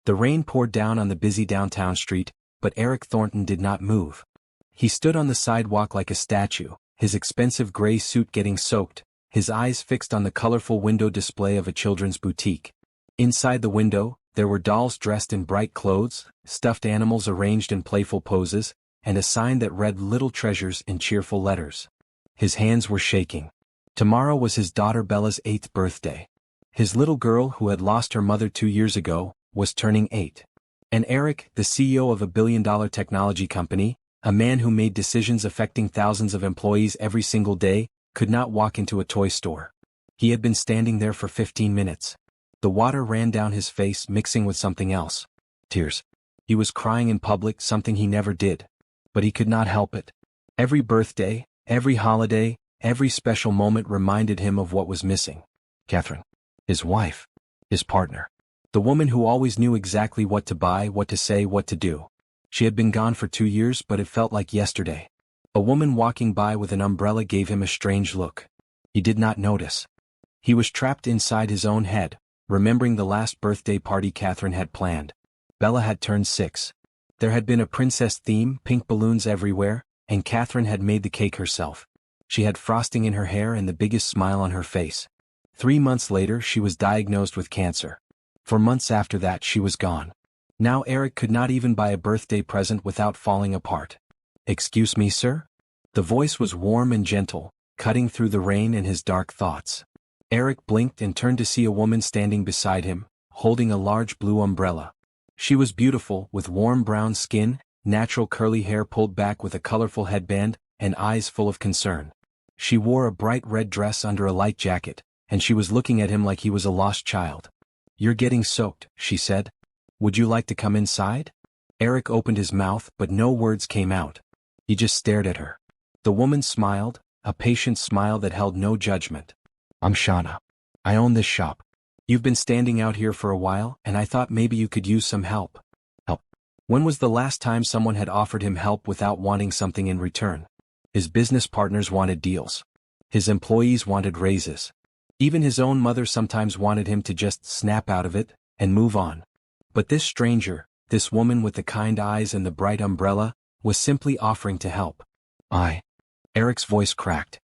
The rain poured down on the busy downtown street, but Eric Thornton did not move. He stood on the sidewalk like a statue, his expensive gray suit getting soaked, his eyes fixed on the colorful window display of a children's boutique. Inside the window, there were dolls dressed in bright clothes, stuffed animals arranged in playful poses, and a sign that read "Little Treasures" in cheerful letters. His hands were shaking. Tomorrow was his daughter Bella's 8th birthday. His little girl, who had lost her mother 2 years ago, was turning 8. And Eric, the CEO of a billion-dollar technology company, a man who made decisions affecting thousands of employees every single day, could not walk into a toy store. He had been standing there for 15 minutes. The water ran down his face, mixing with something else. Tears. He was crying in public, something he never did. But he could not help it. Every birthday, every holiday, every special moment reminded him of what was missing. Catherine. His wife. His partner. The woman who always knew exactly what to buy, what to say, what to do. She had been gone for 2 years, but it felt like yesterday. A woman walking by with an umbrella gave him a strange look. He did not notice. He was trapped inside his own head, remembering the last birthday party Catherine had planned. Bella had turned 6. There had been a princess theme, pink balloons everywhere, and Catherine had made the cake herself. She had frosting in her hair and the biggest smile on her face. 3 months later, she was diagnosed with cancer. For months after that, she was gone. Now Eric could not even buy a birthday present without falling apart. "Excuse me, sir?" The voice was warm and gentle, cutting through the rain and his dark thoughts. Eric blinked and turned to see a woman standing beside him, holding a large blue umbrella. She was beautiful, with warm brown skin, natural curly hair pulled back with a colorful headband, and eyes full of concern. She wore a bright red dress under a light jacket, and she was looking at him like he was a lost child. "You're getting soaked," she said. "Would you like to come inside?" Eric opened his mouth, but no words came out. He just stared at her. The woman smiled, a patient smile that held no judgment. "I'm Shauna. I own this shop. You've been standing out here for a while, and I thought maybe you could use some help." Help? When was the last time someone had offered him help without wanting something in return? His business partners wanted deals. His employees wanted raises. Even his own mother sometimes wanted him to just snap out of it and move on. But this stranger, this woman with the kind eyes and the bright umbrella, was simply offering to help. Eric's voice cracked.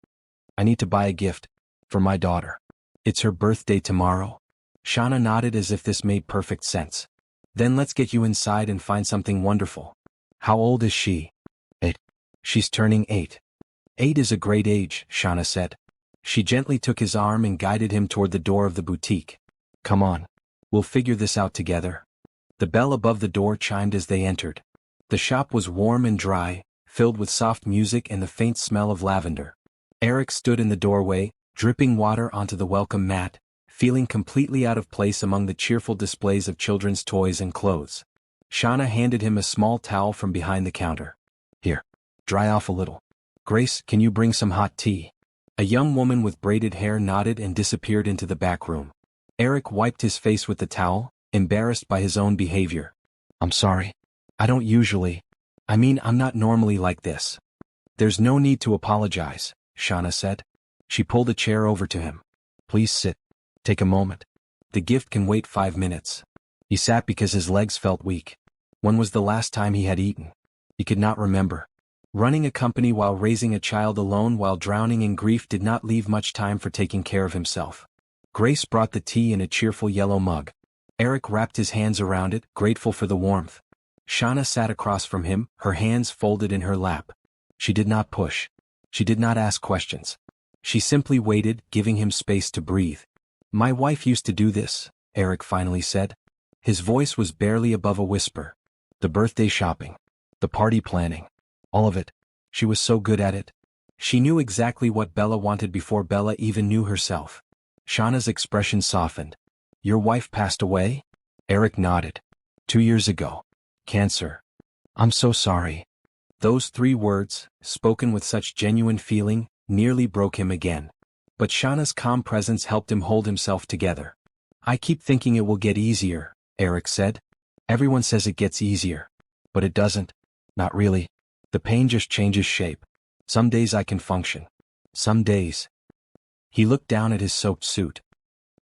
"I need to buy a gift. For my daughter. It's her birthday tomorrow." Shauna nodded as if this made perfect sense. "Then let's get you inside and find something wonderful." "How old is she?" 8. "She's turning 8. 8 is a great age," Shauna said. She gently took his arm and guided him toward the door of the boutique. "Come on. We'll figure this out together." The bell above the door chimed as they entered. The shop was warm and dry, filled with soft music and the faint smell of lavender. Eric stood in the doorway, dripping water onto the welcome mat, feeling completely out of place among the cheerful displays of children's toys and clothes. Shauna handed him a small towel from behind the counter. "Here. Dry off a little. Grace, can you bring some hot tea?" A young woman with braided hair nodded and disappeared into the back room. Eric wiped his face with the towel, embarrassed by his own behavior. "I'm sorry. I don't usually. I'm not normally like this." "There's no need to apologize," Shauna said. She pulled a chair over to him. "Please sit. Take a moment. The gift can wait 5 minutes." He sat because his legs felt weak. When was the last time he had eaten? He could not remember. Running a company while raising a child alone while drowning in grief did not leave much time for taking care of himself. Grace brought the tea in a cheerful yellow mug. Eric wrapped his hands around it, grateful for the warmth. Shauna sat across from him, her hands folded in her lap. She did not push. She did not ask questions. She simply waited, giving him space to breathe. "My wife used to do this," Eric finally said. His voice was barely above a whisper. "The birthday shopping. The party planning. All of it. She was so good at it. She knew exactly what Bella wanted before Bella even knew herself." Shauna's expression softened. "Your wife passed away?" Eric nodded. 2 years ago. Cancer. "I'm so sorry." Those 3 words, spoken with such genuine feeling, nearly broke him again. But Shauna's calm presence helped him hold himself together. "I keep thinking it will get easier," Eric said. "Everyone says it gets easier. But it doesn't. Not really. The pain just changes shape. Some days I can function. Some days." He looked down at his soaked suit.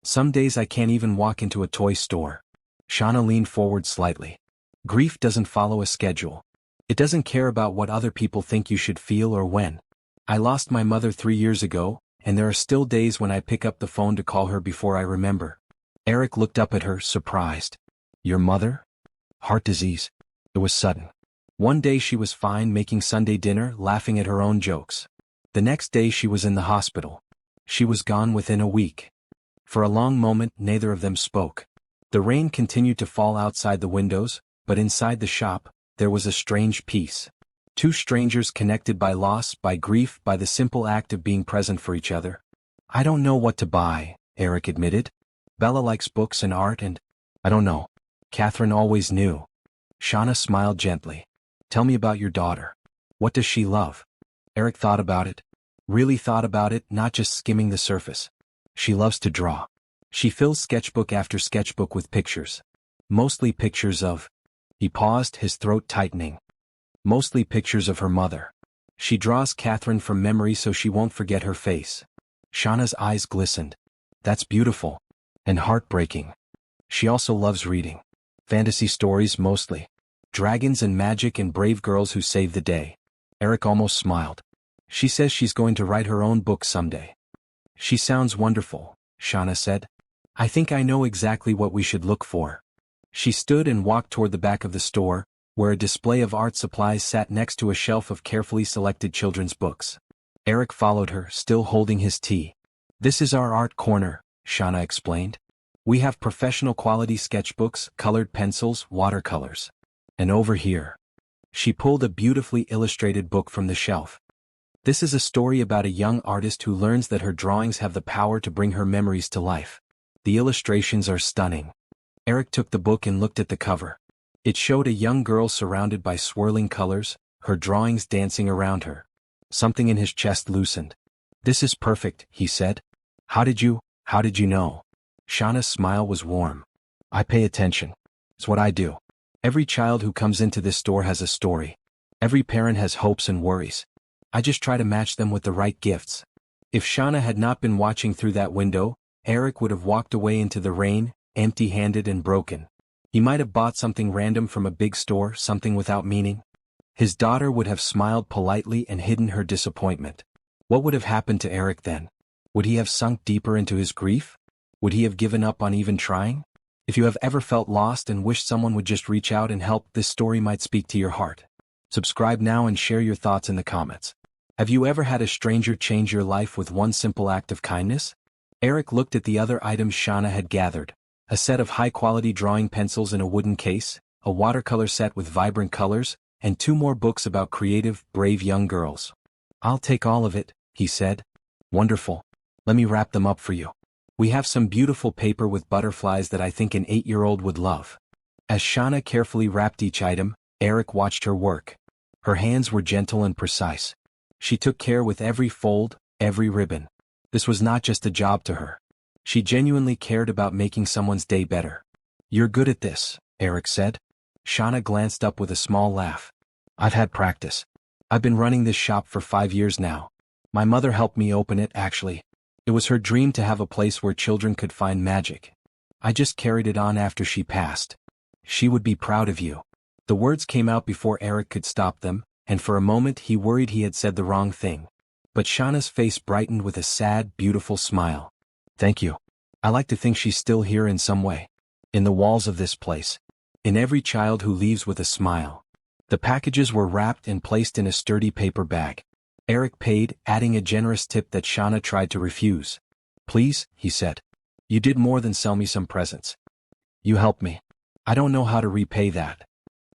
"Some days I can't even walk into a toy store." Shauna leaned forward slightly. Grief doesn't follow a schedule. It doesn't care about what other people think you should feel or when. I lost my mother 3 years ago, and there are still days when I pick up the phone to call her before I remember. Eric looked up at her, surprised. Your mother? Heart disease. It was sudden. One day she was fine making Sunday dinner, laughing at her own jokes. The next day she was in the hospital. She was gone within a week. For a long moment neither of them spoke. The rain continued to fall outside the windows, but inside the shop, there was a strange peace. Two strangers connected by loss, by grief, by the simple act of being present for each other. I don't know what to buy, Eric admitted. Bella likes books and art and… I don't know. Catherine always knew. Shauna smiled gently. Tell me about your daughter. What does she love? Eric thought about it. Really thought about it, not just skimming the surface. She loves to draw. She fills sketchbook after sketchbook with pictures. Mostly pictures of… He paused, his throat tightening. Mostly pictures of her mother. She draws Catherine from memory so she won't forget her face. Shauna's eyes glistened. That's beautiful. And heartbreaking. She also loves reading. Fantasy stories mostly. Dragons and magic and brave girls who save the day. Eric almost smiled. She says she's going to write her own book someday. She sounds wonderful, Shauna said. I think I know exactly what we should look for. She stood and walked toward the back of the store, where a display of art supplies sat next to a shelf of carefully selected children's books. Eric followed her, still holding his tea. This is our art corner, Shauna explained. We have professional quality sketchbooks, colored pencils, watercolors. And over here. She pulled a beautifully illustrated book from the shelf. This is a story about a young artist who learns that her drawings have the power to bring her memories to life. The illustrations are stunning. Eric took the book and looked at the cover. It showed a young girl surrounded by swirling colors, her drawings dancing around her. Something in his chest loosened. This is perfect, he said. How did you know? Shauna's smile was warm. I pay attention. It's what I do. Every child who comes into this store has a story. Every parent has hopes and worries. I just try to match them with the right gifts. If Shauna had not been watching through that window, Eric would have walked away into the rain, empty-handed and broken. He might have bought something random from a big store, something without meaning. His daughter would have smiled politely and hidden her disappointment. What would have happened to Eric then? Would he have sunk deeper into his grief? Would he have given up on even trying? If you have ever felt lost and wished someone would just reach out and help, this story might speak to your heart. Subscribe now and share your thoughts in the comments. Have you ever had a stranger change your life with one simple act of kindness? Eric looked at the other items Shauna had gathered. A set of high-quality drawing pencils in a wooden case, a watercolor set with vibrant colors, and 2 more books about creative, brave young girls. I'll take all of it, he said. Wonderful. Let me wrap them up for you. We have some beautiful paper with butterflies that I think an 8-year-old would love. As Shauna carefully wrapped each item, Eric watched her work. Her hands were gentle and precise. She took care with every fold, every ribbon. This was not just a job to her. She genuinely cared about making someone's day better. You're good at this, Eric said. Shauna glanced up with a small laugh. I've had practice. I've been running this shop for 5 years now. My mother helped me open it, actually. It was her dream to have a place where children could find magic. I just carried it on after she passed. She would be proud of you. The words came out before Eric could stop them, and for a moment he worried he had said the wrong thing. But Shauna's face brightened with a sad, beautiful smile. Thank you. I like to think she's still here in some way. In the walls of this place. In every child who leaves with a smile. The packages were wrapped and placed in a sturdy paper bag. Eric paid, adding a generous tip that Shauna tried to refuse. Please, he said. You did more than sell me some presents. You helped me. I don't know how to repay that.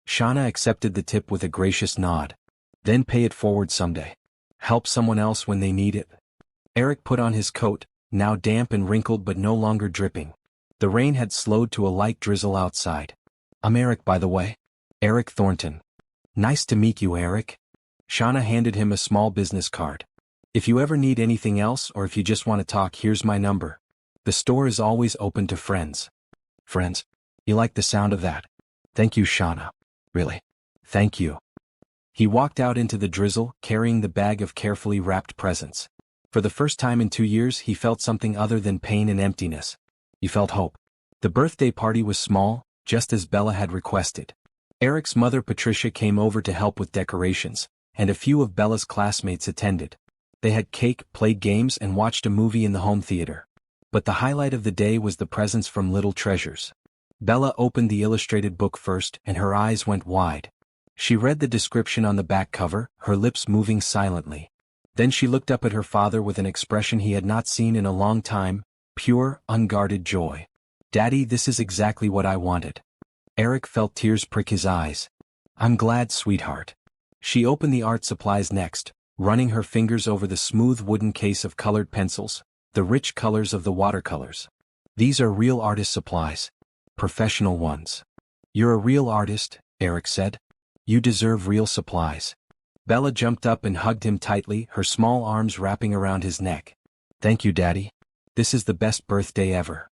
Shauna accepted the tip with a gracious nod. Then pay it forward someday. Help someone else when they need it. Eric put on his coat, now damp and wrinkled but no longer dripping. The rain had slowed to a light drizzle outside. I'm Eric, by the way. Eric Thornton. Nice to meet you, Eric. Shauna handed him a small business card. If you ever need anything else or if you just want to talk, here's my number. The store is always open to friends. Friends? You like the sound of that? Thank you, Shauna. Really. Thank you. He walked out into the drizzle, carrying the bag of carefully wrapped presents. For the first time in 2 years he felt something other than pain and emptiness. He felt hope. The birthday party was small, just as Bella had requested. Eric's mother Patricia came over to help with decorations, and a few of Bella's classmates attended. They had cake, played games and watched a movie in the home theater. But the highlight of the day was the presents from Little Treasures. Bella opened the illustrated book first and her eyes went wide. She read the description on the back cover, her lips moving silently. Then she looked up at her father with an expression he had not seen in a long time, pure, unguarded joy. "Daddy, this is exactly what I wanted." Eric felt tears prick his eyes. "I'm glad, sweetheart." She opened the art supplies next, running her fingers over the smooth wooden case of colored pencils, the rich colors of the watercolors. "These are real artist supplies. Professional ones." "You're a real artist," Eric said. "You deserve real supplies." Bella jumped up and hugged him tightly, her small arms wrapping around his neck. "Thank you, Daddy. This is the best birthday ever."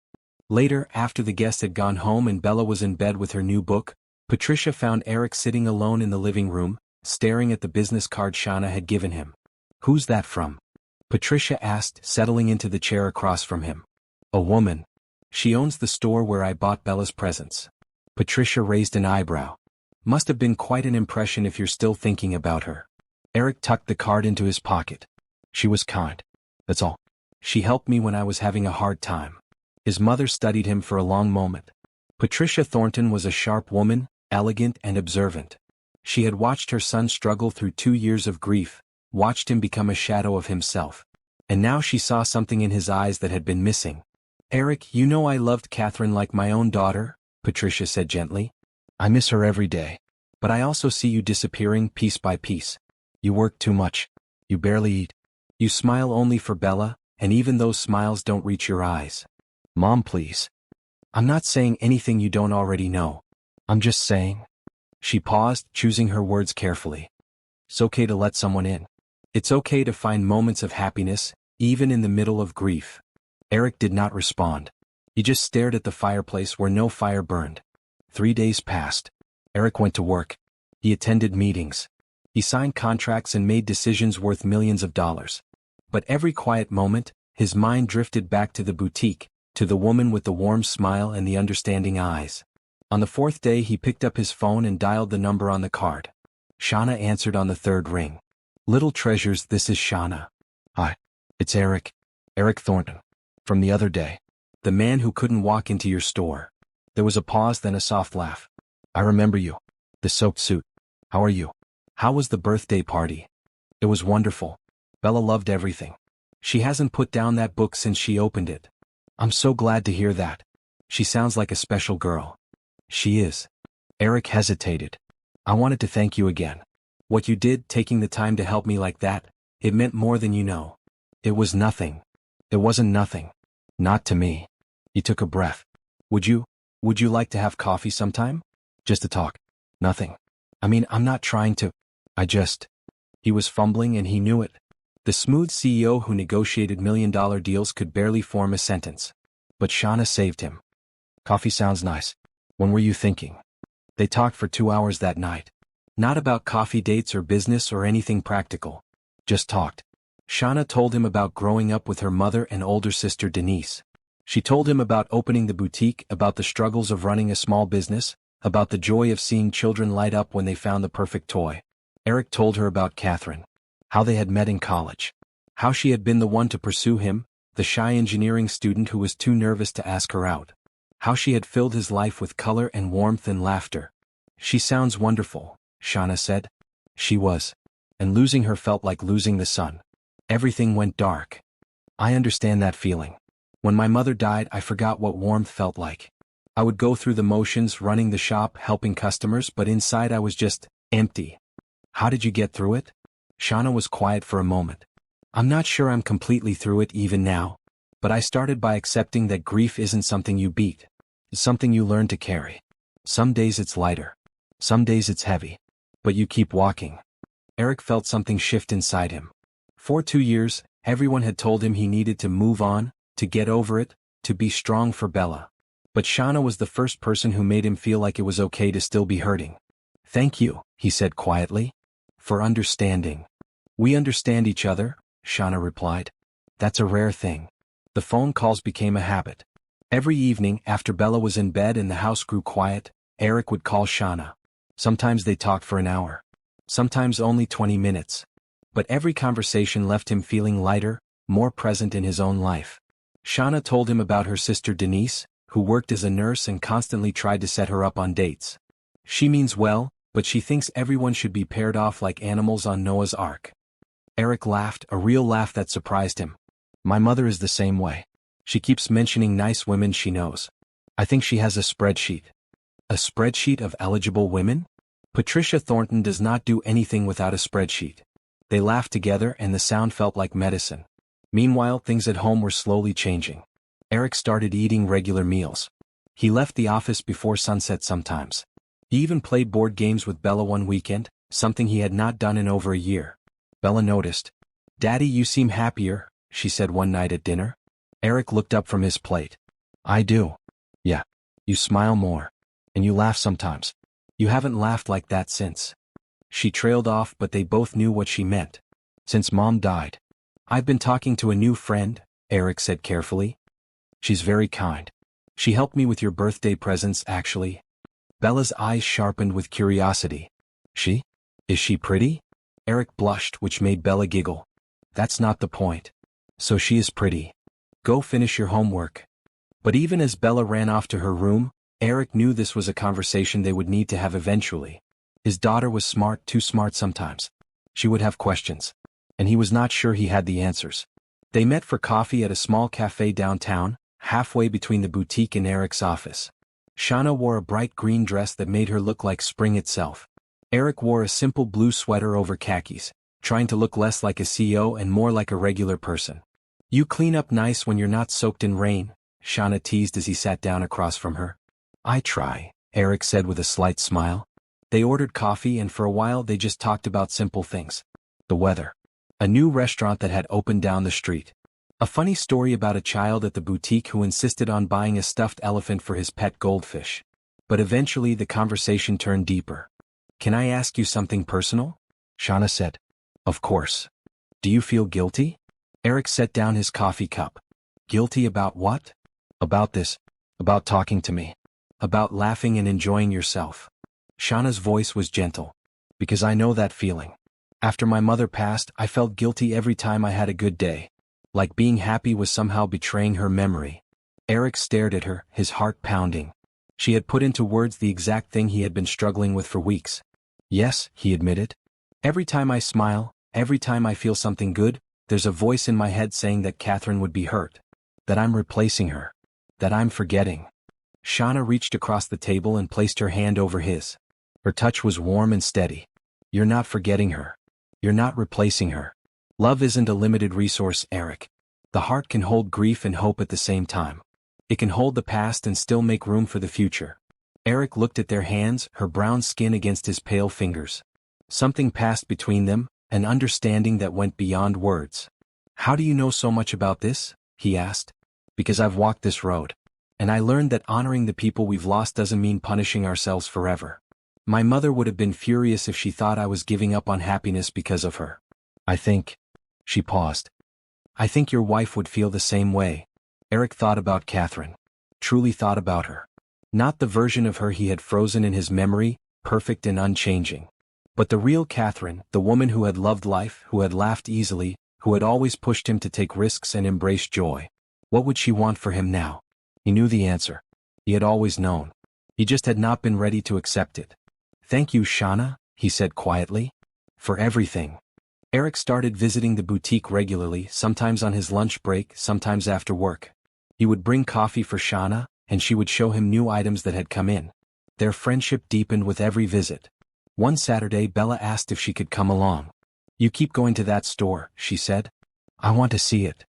Later, after the guests had gone home and Bella was in bed with her new book, Patricia found Eric sitting alone in the living room, staring at the business card Shauna had given him. "Who's that from?" Patricia asked, settling into the chair across from him. "A woman. She owns the store where I bought Bella's presents." Patricia raised an eyebrow. "Must have been quite an impression if you're still thinking about her." Eric tucked the card into his pocket. "She was kind. That's all. She helped me when I was having a hard time." His mother studied him for a long moment. Patricia Thornton was a sharp woman, elegant and observant. She had watched her son struggle through 2 years of grief, watched him become a shadow of himself. And now she saw something in his eyes that had been missing. "Eric, you know I loved Catherine like my own daughter," Patricia said gently. "I miss her every day. But I also see you disappearing piece by piece. You work too much. You barely eat. You smile only for Bella, and even those smiles don't reach your eyes. Mom, please. I'm not saying anything you don't already know. I'm just saying." She paused, choosing her words carefully. "It's okay to let someone in. It's okay to find moments of happiness, even in the middle of grief." Eric did not respond. He just stared at the fireplace where no fire burned. 3 days passed. Eric went to work. He attended meetings. He signed contracts and made decisions worth millions of dollars. But every quiet moment, his mind drifted back to the boutique, to the woman with the warm smile and the understanding eyes. On the 4th day he picked up his phone and dialed the number on the card. Shauna answered on the 3rd ring. "Little Treasures, this is Shauna." "Hi. It's Eric. Eric Thornton. From the other day. The man who couldn't walk into your store." There was a pause, then a soft laugh. "I remember you. The soaked suit. How are you? How was the birthday party?" "It was wonderful. Bella loved everything. She hasn't put down that book since she opened it." "I'm so glad to hear that. She sounds like a special girl." "She is." Eric hesitated. "I wanted to thank you again. What you did, taking the time to help me like that, it meant more than you know." "It was nothing." "It wasn't nothing. Not to me." He took a breath. Would you like to have coffee sometime? Just to talk." "Nothing. I mean, I'm not trying to. He was fumbling and he knew it. The smooth CEO who negotiated million-dollar deals could barely form a sentence. But Shauna saved him. "Coffee sounds nice. When were you thinking?" They talked for 2 hours that night. Not about coffee dates or business or anything practical. Just talked. Shauna told him about growing up with her mother and older sister Denise. She told him about opening the boutique, about the struggles of running a small business, about the joy of seeing children light up when they found the perfect toy. Eric told her about Catherine. How they had met in college. How she had been the one to pursue him, the shy engineering student who was too nervous to ask her out. How she had filled his life with color and warmth and laughter. "She sounds wonderful," Shauna said. She was. And losing her felt like losing the sun. Everything went dark. "I understand that feeling. When my mother died, I forgot what warmth felt like. I would go through the motions, running the shop, helping customers, but inside I was just empty." "How did you get through it?" Shauna was quiet for a moment. "I'm not sure I'm completely through it even now. But I started by accepting that grief isn't something you beat. It's something you learn to carry. Some days it's lighter. Some days it's heavy. But you keep walking." Eric felt something shift inside him. For 2 years, everyone had told him he needed to move on, to get over it, to be strong for Bella. But Shauna was the first person who made him feel like it was okay to still be hurting. "Thank you," he said quietly. "For understanding." "We understand each other," Shauna replied. "That's a rare thing." The phone calls became a habit. Every evening, after Bella was in bed and the house grew quiet, Eric would call Shauna. Sometimes they talked for an hour. Sometimes only 20 minutes. But every conversation left him feeling lighter, more present in his own life. Shauna told him about her sister Denise, who worked as a nurse and constantly tried to set her up on dates. She means well, but she thinks everyone should be paired off like animals on Noah's Ark. Eric laughed, a real laugh that surprised him. My mother is the same way. She keeps mentioning nice women she knows. I think she has a spreadsheet. A spreadsheet of eligible women? Patricia Thornton does not do anything without a spreadsheet. They laughed together and the sound felt like medicine. Meanwhile, things at home were slowly changing. Eric started eating regular meals. He left the office before sunset sometimes. He even played board games with Bella one weekend, something he had not done in over a year. Bella noticed. "Daddy, you seem happier," she said one night at dinner. Eric looked up from his plate. "I do. Yeah. You smile more. And you laugh sometimes. You haven't laughed like that since." She trailed off, but they both knew what she meant. "Since Mom died. I've been talking to a new friend," Eric said carefully. "She's very kind. She helped me with your birthday presents, actually." Bella's eyes sharpened with curiosity. "She? Is she pretty?" Eric blushed, which made Bella giggle. "That's not the point. So she is pretty. Go finish your homework." But even as Bella ran off to her room, Eric knew this was a conversation they would need to have eventually. His daughter was smart, too smart sometimes. She would have questions. And he was not sure he had the answers. They met for coffee at a small cafe downtown, halfway between the boutique and Eric's office. Shauna wore a bright green dress that made her look like spring itself. Eric wore a simple blue sweater over khakis, trying to look less like a CEO and more like a regular person. "You clean up nice when you're not soaked in rain," Shauna teased as he sat down across from her. "I try," Eric said with a slight smile. They ordered coffee and for a while they just talked about simple things. The weather. A new restaurant that had opened down the street. A funny story about a child at the boutique who insisted on buying a stuffed elephant for his pet goldfish. But eventually the conversation turned deeper. "Can I ask you something personal?" Shauna said. "Of course. Do you feel guilty?" Eric set down his coffee cup. "Guilty about what?" "About this. About talking to me. About laughing and enjoying yourself." Shauna's voice was gentle. "Because I know that feeling. After my mother passed, I felt guilty every time I had a good day. Like being happy was somehow betraying her memory." Eric stared at her, his heart pounding. She had put into words the exact thing he had been struggling with for weeks. "Yes," he admitted. "Every time I smile, every time I feel something good, there's a voice in my head saying that Catherine would be hurt. That I'm replacing her. That I'm forgetting." Shauna reached across the table and placed her hand over his. Her touch was warm and steady. "You're not forgetting her. You're not replacing her. Love isn't a limited resource, Eric. The heart can hold grief and hope at the same time. It can hold the past and still make room for the future." Eric looked at their hands, her brown skin against his pale fingers. Something passed between them, an understanding that went beyond words. "How do you know so much about this?" he asked. "Because I've walked this road. And I learned that honoring the people we've lost doesn't mean punishing ourselves forever. My mother would have been furious if she thought I was giving up on happiness because of her. I think..." She paused. "I think your wife would feel the same way." Eric thought about Catherine. Truly thought about her. Not the version of her he had frozen in his memory, perfect and unchanging. But the real Catherine, the woman who had loved life, who had laughed easily, who had always pushed him to take risks and embrace joy. What would she want for him now? He knew the answer. He had always known. He just had not been ready to accept it. "Thank you, Shauna," he said quietly. "For everything." Eric started visiting the boutique regularly, sometimes on his lunch break, sometimes after work. He would bring coffee for Shauna, and she would show him new items that had come in. Their friendship deepened with every visit. One Saturday Bella asked if she could come along. "You keep going to that store," she said. "I want to see it."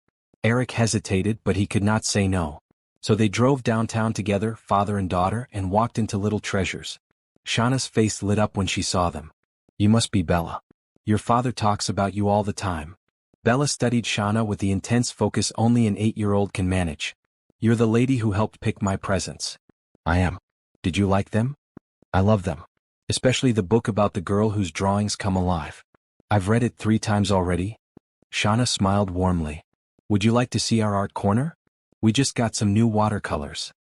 Eric hesitated, but he could not say no. So they drove downtown together, father and daughter, and walked into Little Treasures. Shauna's face lit up when she saw them. "You must be Bella. Your father talks about you all the time." Bella studied Shauna with the intense focus only an 8-year-old can manage. "You're the lady who helped pick my presents." "I am. Did you like them?" "I love them. Especially the book about the girl whose drawings come alive. I've read it 3 times already." Shauna smiled warmly. "Would you like to see our art corner?" We just got some new watercolors.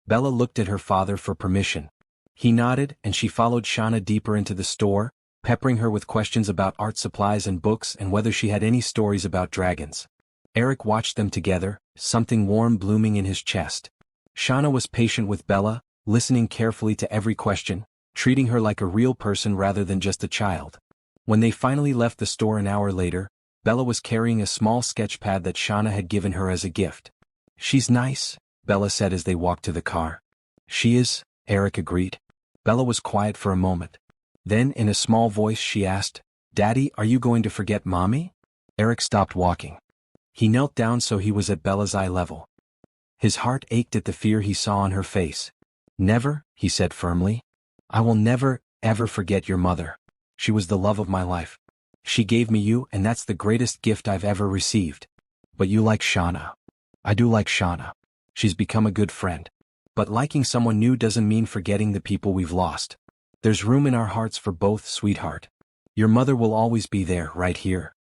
Bella looked at her father for permission. He nodded, and she followed Shauna deeper into the store, peppering her with questions about art supplies and books and whether she had any stories about dragons. Eric watched them together, something warm blooming in his chest. Shauna was patient with Bella, listening carefully to every question, treating her like a real person rather than just a child. When they finally left the store an hour later, Bella was carrying a small sketch pad that Shauna had given her as a gift. "She's nice," Bella said as they walked to the car. "She is," Eric agreed. Bella was quiet for a moment. Then, in a small voice, she asked, "Daddy, are you going to forget Mommy?" Eric stopped walking. He knelt down so he was at Bella's eye level. His heart ached at the fear he saw on her face. "Never," he said firmly. "I will never, ever forget your mother. She was the love of my life. She gave me you, and that's the greatest gift I've ever received. But you like Shauna." "I do like Shauna. She's become a good friend. But liking someone new doesn't mean forgetting the people we've lost. There's room in our hearts for both, sweetheart. Your mother will always be there, right here."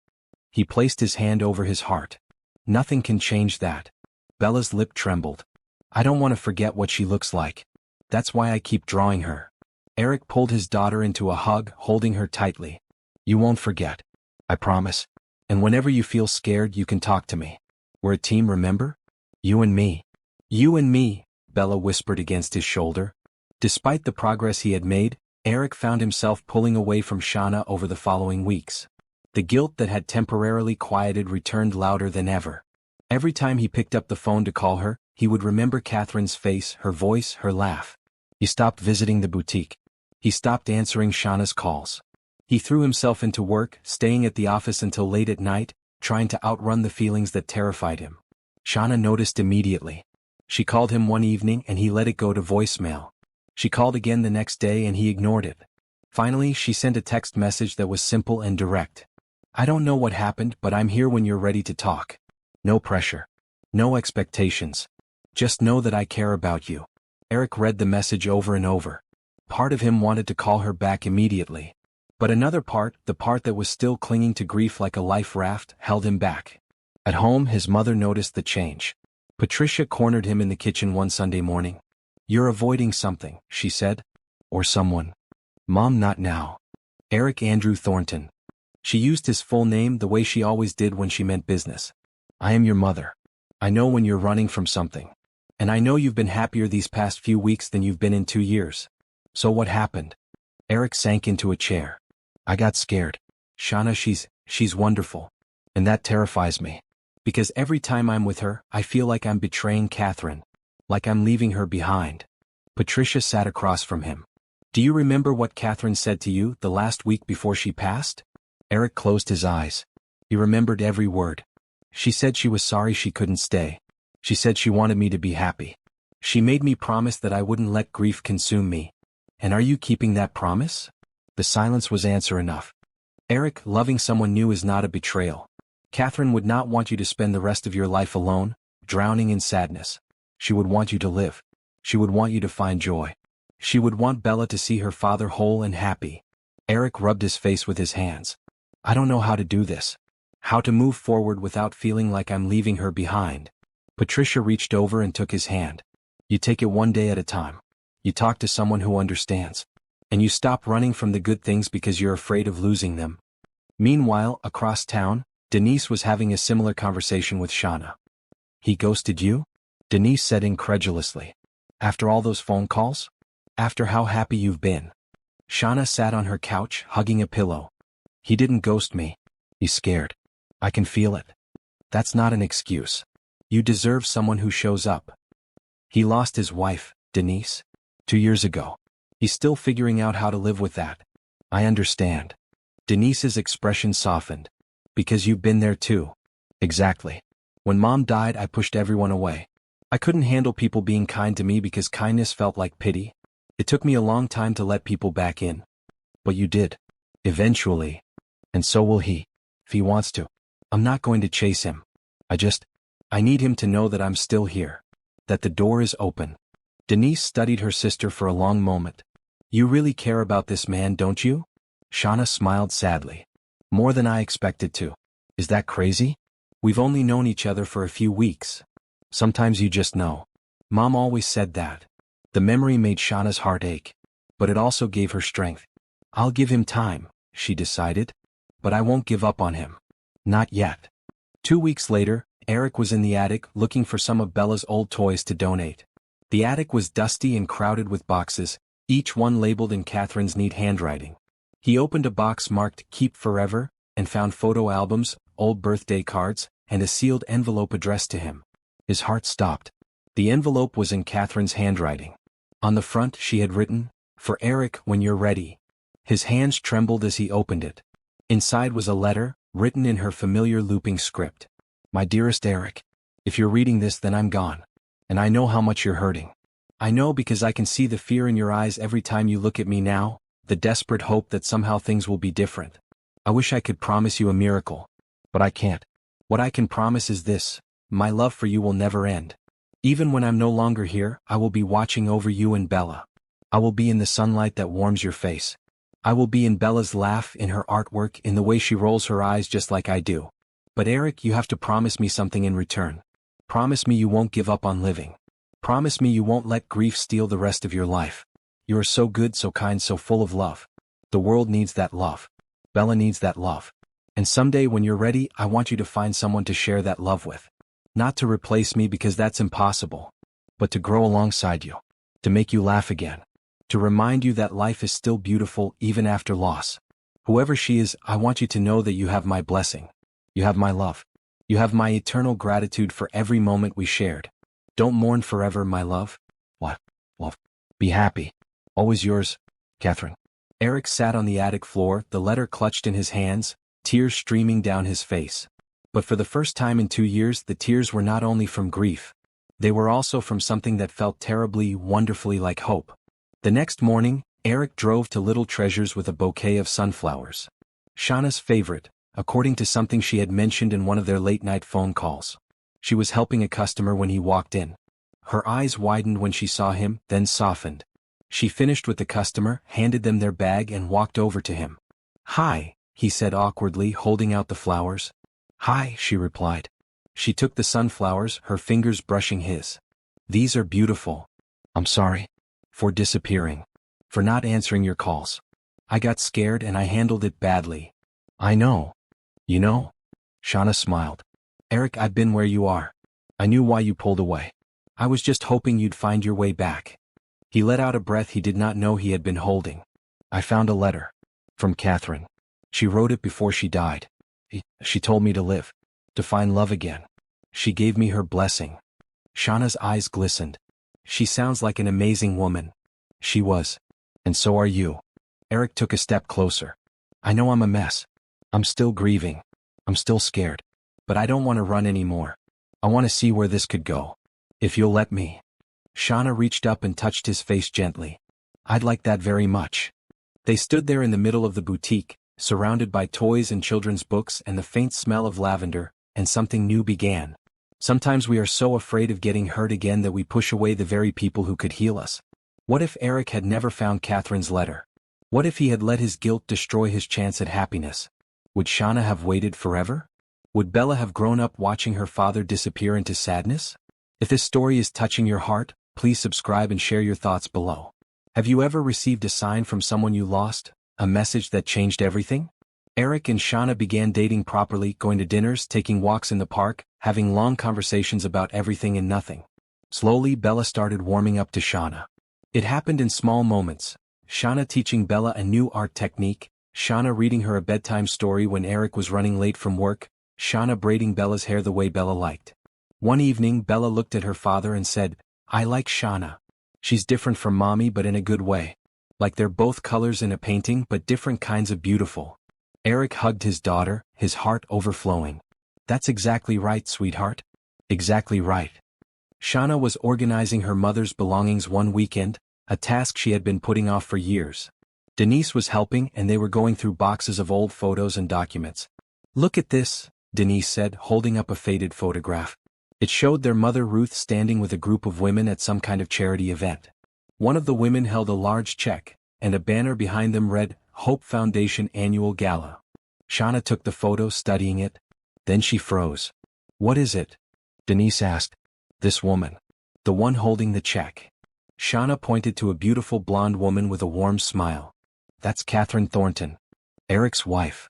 He placed his hand over his heart. "Nothing can change that." Bella's lip trembled. "I don't want to forget what she looks like. That's why I keep drawing her." Eric pulled his daughter into a hug, holding her tightly. "You won't forget. I promise. And whenever you feel scared, you can talk to me. We're a team, remember? You and me." "You and me," Bella whispered against his shoulder. Despite the progress he had made, Eric found himself pulling away from Shauna over the following weeks. The guilt that had temporarily quieted returned louder than ever. Every time he picked up the phone to call her, he would remember Catherine's face, her voice, her laugh. He stopped visiting the boutique. He stopped answering Shauna's calls. He threw himself into work, staying at the office until late at night, trying to outrun the feelings that terrified him. Shauna noticed immediately. She called him one evening and he let it go to voicemail. She called again the next day and he ignored it. Finally, she sent a text message that was simple and direct. "I don't know what happened, but I'm here when you're ready to talk. No pressure. No expectations. Just know that I care about you." Eric read the message over and over. Part of him wanted to call her back immediately. But another part, the part that was still clinging to grief like a life raft, held him back. At home, his mother noticed the change. Patricia cornered him in the kitchen one Sunday morning. "You're avoiding something," she said. "Or someone." "Mom, not now." "Eric Andrew Thornton." She used his full name the way she always did when she meant business. "I am your mother. I know when you're running from something. And I know you've been happier these past few weeks than you've been in 2 years. So what happened?" Eric sank into a chair. "I got scared. Shauna, she's wonderful. And that terrifies me. Because every time I'm with her, I feel like I'm betraying Catherine. Like I'm leaving her behind." Patricia sat across from him. "Do you remember what Catherine said to you the last week before she passed?" Eric closed his eyes. He remembered every word. "She said she was sorry she couldn't stay. She said she wanted me to be happy. She made me promise that I wouldn't let grief consume me. And are you keeping that promise?" The silence was answer enough. "Eric, loving someone new is not a betrayal. Catherine would not want you to spend the rest of your life alone, drowning in sadness. She would want you to live. She would want you to find joy. She would want Bella to see her father whole and happy." Eric rubbed his face with his hands. "I don't know how to do this. How to move forward without feeling like I'm leaving her behind." Patricia reached over and took his hand. "You take it one day at a time. You talk to someone who understands. And you stop running from the good things because you're afraid of losing them." Meanwhile, across town, Denise was having a similar conversation with Shauna. "He ghosted you?" Denise said incredulously. "After all those phone calls? After how happy you've been?" Shauna sat on her couch, hugging a pillow. "He didn't ghost me. He's scared. I can feel it. That's not an excuse. You deserve someone who shows up." "He lost his wife, Denise. 2 years ago. He's still figuring out how to live with that." "I understand." Denise's expression softened. "Because you've been there too." "Exactly. When Mom died, I pushed everyone away. I couldn't handle people being kind to me because kindness felt like pity. It took me a long time to let people back in. But you did. Eventually. And so will he. If he wants to. I'm not going to chase him. I need him to know that I'm still here. That the door is open." Denise studied her sister for a long moment. "You really care about this man, don't you?" Shauna smiled sadly. "More than I expected to. Is that crazy? We've only known each other for a few weeks." Sometimes you just know. Mom always said that. The memory made Shauna's heart ache. But it also gave her strength. I'll give him time, she decided. But I won't give up on him. Not yet. 2 weeks later, Eric was in the attic looking for some of Bella's old toys to donate. The attic was dusty and crowded with boxes, each one labeled in Catherine's neat handwriting. He opened a box marked Keep Forever, and found photo albums, old birthday cards, and a sealed envelope addressed to him. His heart stopped. The envelope was in Catherine's handwriting. On the front she had written, "For Eric when you're ready." His hands trembled as he opened it. Inside was a letter, written in her familiar looping script. My dearest Eric, if you're reading this then I'm gone. And I know how much you're hurting. I know because I can see the fear in your eyes every time you look at me now, the desperate hope that somehow things will be different. I wish I could promise you a miracle. But I can't. What I can promise is this, my love for you will never end. Even when I'm no longer here, I will be watching over you and Bella. I will be in the sunlight that warms your face. I will be in Bella's laugh, in her artwork, in the way she rolls her eyes just like I do. But Eric, you have to promise me something in return. Promise me you won't give up on living. Promise me you won't let grief steal the rest of your life. You are so good, so kind, so full of love. The world needs that love. Bella needs that love. And someday when you're ready, I want you to find someone to share that love with. Not to replace me because that's impossible. But to grow alongside you. To make you laugh again. To remind you that life is still beautiful even after loss. Whoever she is, I want you to know that you have my blessing. You have my love. You have my eternal gratitude for every moment we shared. Don't mourn forever, my love. What? Well, be happy. Always yours, Catherine. Eric sat on the attic floor, the letter clutched in his hands, tears streaming down his face. But for the first time in 2 years, the tears were not only from grief. They were also from something that felt terribly, wonderfully like hope. The next morning, Eric drove to Little Treasures with a bouquet of sunflowers. Shauna's favorite, according to something she had mentioned in one of their late-night phone calls. She was helping a customer when he walked in. Her eyes widened when she saw him, then softened. She finished with the customer, handed them their bag and walked over to him. Hi, he said awkwardly, holding out the flowers. Hi, she replied. She took the sunflowers, her fingers brushing his. These are beautiful. I'm sorry. For disappearing. For not answering your calls. I got scared and I handled it badly. I know. You know? Shauna smiled. Eric, I've been where you are. I knew why you pulled away. I was just hoping you'd find your way back. He let out a breath he did not know he had been holding. I found a letter. From Catherine. She wrote it before she died. She told me to live. To find love again. She gave me her blessing. Shauna's eyes glistened. She sounds like an amazing woman. She was. And so are you. Eric took a step closer. I know I'm a mess. I'm still grieving. I'm still scared. But I don't want to run anymore. I want to see where this could go. If you'll let me. Shauna reached up and touched his face gently. I'd like that very much. They stood there in the middle of the boutique, surrounded by toys and children's books and the faint smell of lavender, and something new began. Sometimes we are so afraid of getting hurt again that we push away the very people who could heal us. What if Eric had never found Catherine's letter? What if he had let his guilt destroy his chance at happiness? Would Shauna have waited forever? Would Bella have grown up watching her father disappear into sadness? If this story is touching your heart, please subscribe and share your thoughts below. Have you ever received a sign from someone you lost? A message that changed everything? Eric and Shauna began dating properly, going to dinners, taking walks in the park, having long conversations about everything and nothing. Slowly, Bella started warming up to Shauna. It happened in small moments. Shauna teaching Bella a new art technique, Shauna reading her a bedtime story when Eric was running late from work, Shauna braiding Bella's hair the way Bella liked. One evening, Bella looked at her father and said, I like Shauna. She's different from Mommy but in a good way. Like they're both colors in a painting but different kinds of beautiful. Eric hugged his daughter, his heart overflowing. That's exactly right, sweetheart. Exactly right. Shauna was organizing her mother's belongings one weekend, a task she had been putting off for years. Denise was helping and they were going through boxes of old photos and documents. Look at this, Denise said, holding up a faded photograph. It showed their mother Ruth standing with a group of women at some kind of charity event. One of the women held a large check, and a banner behind them read, Hope Foundation Annual Gala. Shauna took the photo, studying it. Then she froze. What is it? Denise asked. This woman. The one holding the check. Shauna pointed to a beautiful blonde woman with a warm smile. That's Catherine Thornton. Eric's wife.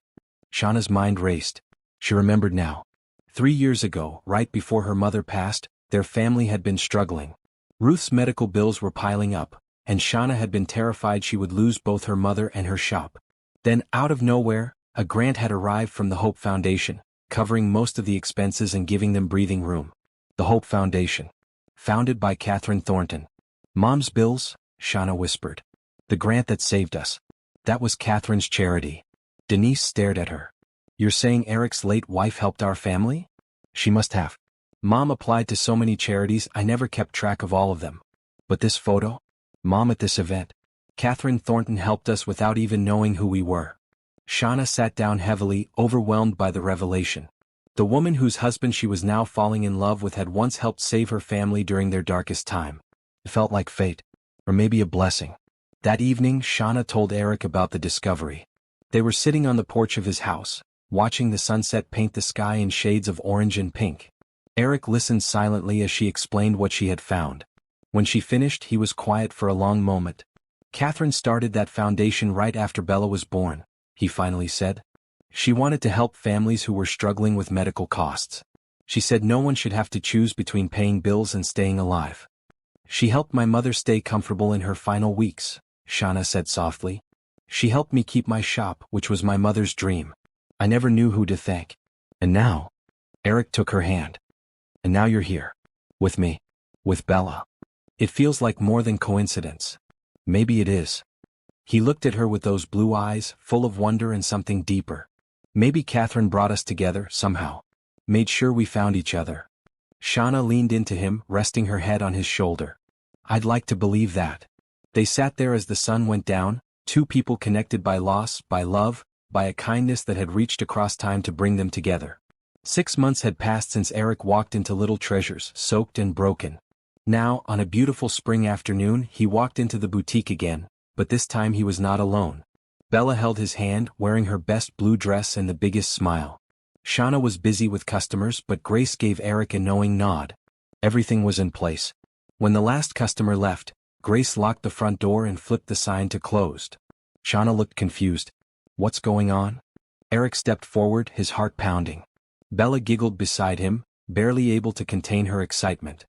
Shauna's mind raced. She remembered now. 3 years ago, right before her mother passed, their family had been struggling. Ruth's medical bills were piling up, and Shauna had been terrified she would lose both her mother and her shop. Then, out of nowhere, a grant had arrived from the Hope Foundation, covering most of the expenses and giving them breathing room. The Hope Foundation. Founded by Catherine Thornton. Mom's bills, Shauna whispered. The grant that saved us. That was Catherine's charity. Denise stared at her. You're saying Eric's late wife helped our family? She must have. Mom applied to so many charities I never kept track of all of them. But this photo? Mom at this event. Catherine Thornton helped us without even knowing who we were. Shauna sat down heavily, overwhelmed by the revelation. The woman whose husband she was now falling in love with had once helped save her family during their darkest time. It felt like fate. Or maybe a blessing. That evening, Shauna told Eric about the discovery. They were sitting on the porch of his house, watching the sunset paint the sky in shades of orange and pink. Eric listened silently as she explained what she had found. When she finished, he was quiet for a long moment. Catherine started that foundation right after Bella was born, he finally said. She wanted to help families who were struggling with medical costs. She said no one should have to choose between paying bills and staying alive. She helped my mother stay comfortable in her final weeks, Shauna said softly. She helped me keep my shop, which was my mother's dream. I never knew who to thank. And now? Eric took her hand. And now you're here. With me. With Bella. It feels like more than coincidence. Maybe it is. He looked at her with those blue eyes, full of wonder and something deeper. Maybe Catherine brought us together, somehow. Made sure we found each other. Shauna leaned into him, resting her head on his shoulder. I'd like to believe that. They sat there as the sun went down, two people connected by loss, by love, by a kindness that had reached across time to bring them together. 6 months had passed since Eric walked into Little Treasures, soaked and broken. Now, on a beautiful spring afternoon, he walked into the boutique again, but this time he was not alone. Bella held his hand, wearing her best blue dress and the biggest smile. Shauna was busy with customers, but Grace gave Eric a knowing nod. Everything was in place. When the last customer left, Grace locked the front door and flipped the sign to closed. Shauna looked confused. What's going on? Eric stepped forward, his heart pounding. Bella giggled beside him, barely able to contain her excitement.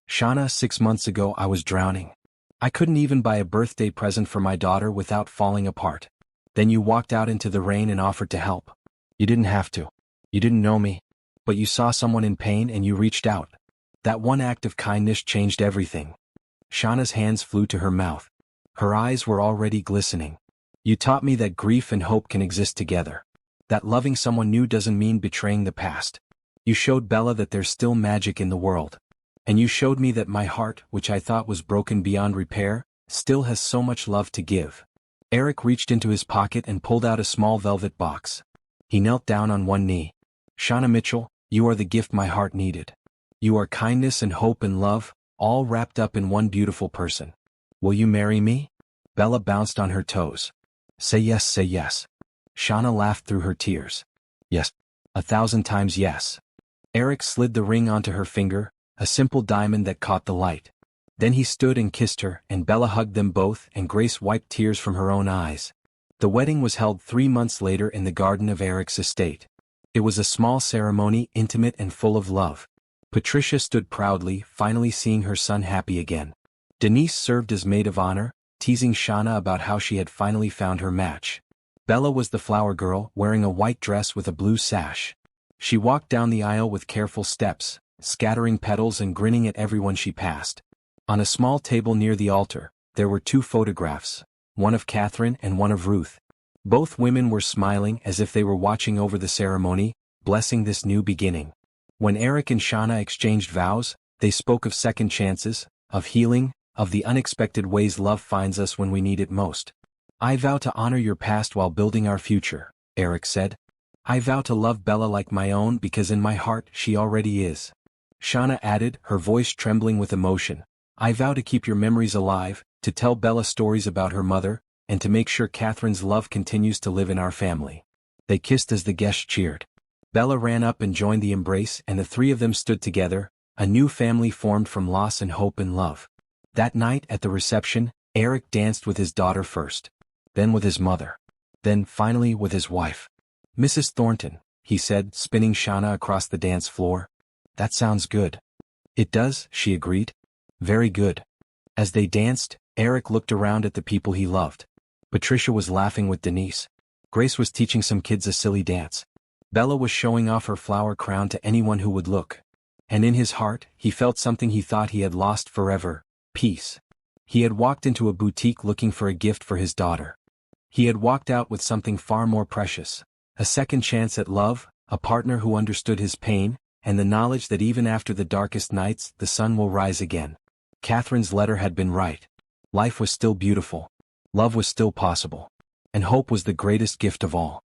Shauna, 6 months ago I was drowning. I couldn't even buy a birthday present for my daughter without falling apart. Then you walked out into the rain and offered to help. You didn't have to. You didn't know me. But you saw someone in pain and you reached out. That one act of kindness changed everything. Shauna's hands flew to her mouth. Her eyes were already glistening. You taught me that grief and hope can exist together. That loving someone new doesn't mean betraying the past. You showed Bella that there's still magic in the world. And you showed me that my heart, which I thought was broken beyond repair, still has so much love to give. Eric reached into his pocket and pulled out a small velvet box. He knelt down on one knee. Shauna Mitchell, you are the gift my heart needed. You are kindness and hope and love, all wrapped up in one beautiful person. Will you marry me? Bella bounced on her toes. Say yes, say yes. Shauna laughed through her tears. Yes. 1,000 times yes. Eric slid the ring onto her finger, a simple diamond that caught the light. Then he stood and kissed her, and Bella hugged them both, and Grace wiped tears from her own eyes. The wedding was held 3 months later in the garden of Eric's estate. It was a small ceremony, intimate and full of love. Patricia stood proudly, finally seeing her son happy again. Denise served as maid of honor, teasing Shauna about how she had finally found her match. Bella was the flower girl, wearing a white dress with a blue sash. She walked down the aisle with careful steps, scattering petals and grinning at everyone she passed. On a small table near the altar, there were 2 photographs, one of Catherine and one of Ruth. Both women were smiling as if they were watching over the ceremony, blessing this new beginning. When Eric and Shauna exchanged vows, they spoke of second chances, of healing, of the unexpected ways love finds us when we need it most. I vow to honor your past while building our future, Eric said. I vow to love Bella like my own because in my heart she already is. Shauna added, her voice trembling with emotion. I vow to keep your memories alive, to tell Bella stories about her mother, and to make sure Catherine's love continues to live in our family. They kissed as the guests cheered. Bella ran up and joined the embrace, and the 3 of them stood together, A new family formed from loss and hope and love. That night at the reception, Eric danced with his daughter first. Then with his mother. Then, finally, with his wife. "Mrs. Thornton," he said, spinning Shauna across the dance floor. "That sounds good." "It does," she agreed. "Very good." As they danced, Eric looked around at the people he loved. Patricia was laughing with Denise. Grace was teaching some kids a silly dance. Bella was showing off her flower crown to anyone who would look. And in his heart, he felt something he thought he had lost forever: peace. He had walked into a boutique looking for a gift for his daughter. He had walked out with something far more precious: a second chance at love, a partner who understood his pain, and the knowledge that even after the darkest nights, the sun will rise again. Catherine's letter had been right. Life was still beautiful. Love was still possible. And hope was the greatest gift of all.